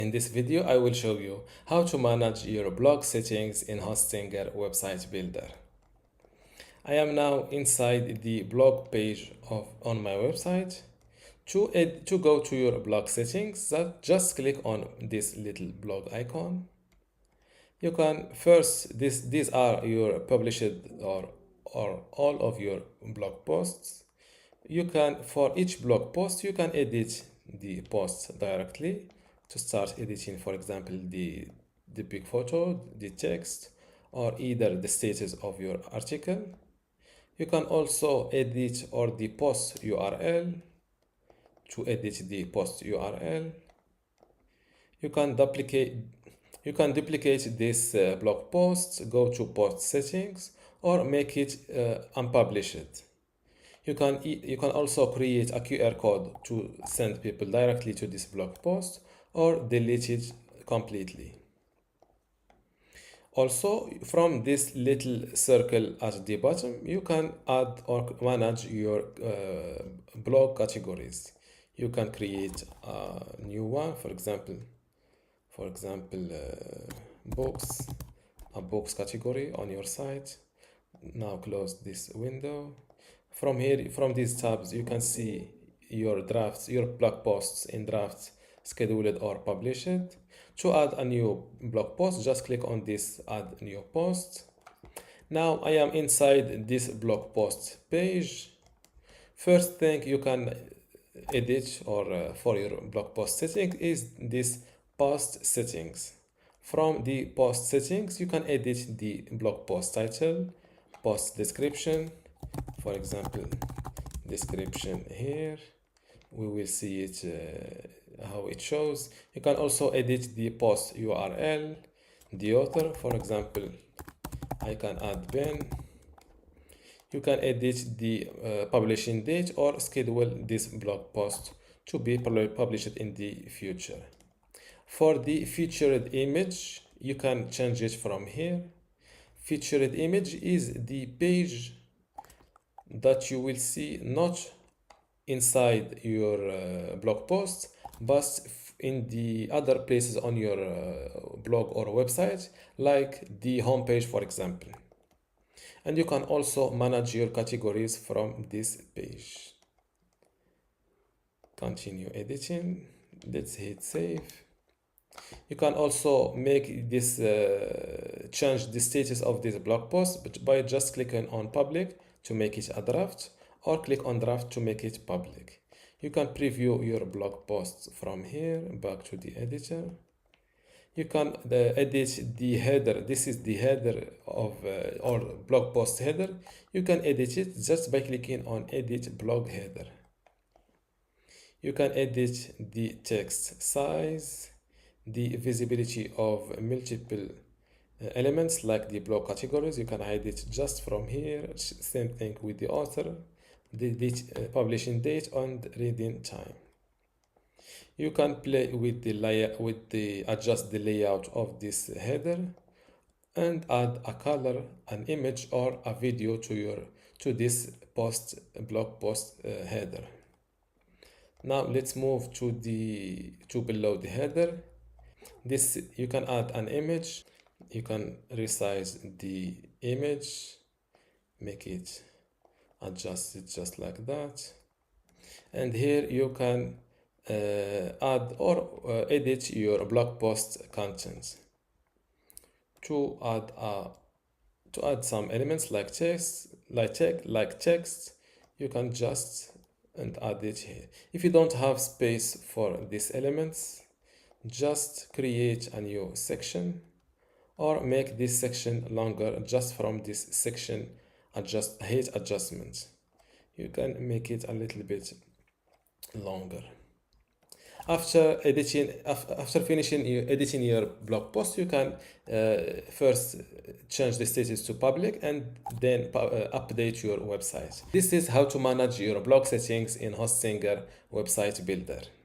In this video, I will show you how to manage your blog settings in Hostinger website builder. I am now inside the blog page on my website. To go to your blog settings, just click on this little blog icon. You can first, these are your published or all of your blog posts. You can, for each blog post, you can edit the post directly. To start editing, for example, the big photo, the text, or either the status of your article. You can also edit or the post URL. To edit the post URL, you can duplicate this blog post, go to post settings, or make it unpublished. You can also create a QR code to send people directly to this blog post or delete it completely. Also, from this little circle at the bottom, you can add or manage your blog categories. You can create a new one, for example, books, a books category on your site. Now close this window. From here, from these tabs, you can see your drafts, your blog posts in drafts, scheduled or published. To add a new blog post, just click on this add new post. Now I am inside this blog post page. First thing you can edit or for your blog post setting is this post settings. From the post settings, you can edit the blog post title, post description, for example, description here. We will see it how it shows. You can also edit the post URL, the author, for example, I can add Ben. You can edit the publishing date or schedule this blog post to be published in the future. For the featured image, you can change it from here. Featured image is the page that you will see not inside your blog post, but in the other places on your blog or website, like the homepage, for example. And you can also manage your categories from this page. Continue editing. Let's hit save. You can also make this change the status of this blog post by just clicking on public to make it a draft, or click on draft to make it public. You can preview your blog posts from here. Back to the editor. You can edit the header. This is the header of or blog post header. You can edit it just by clicking on edit blog header. You can edit the text size, the visibility of multiple elements like the blog categories. You can hide it just from here. Same thing with the author, the publishing date, and reading time. You can play with the layout, adjust the layout of this header, and add a color, an image, or a video to this blog post header. Now let's move to below the header. This, you can add an image. You can resize the image, make it, adjust it just like that. And here you can add or edit your blog post content. To add some elements like text, you can just add it here. If you don't have space for these elements, just create a new section or make this section longer. Just from this section, height adjustment, you can make it a little bit longer. After finishing editing your blog post, you can first change the status to public and then update your website. This is how to manage your blog settings in Hostinger website builder.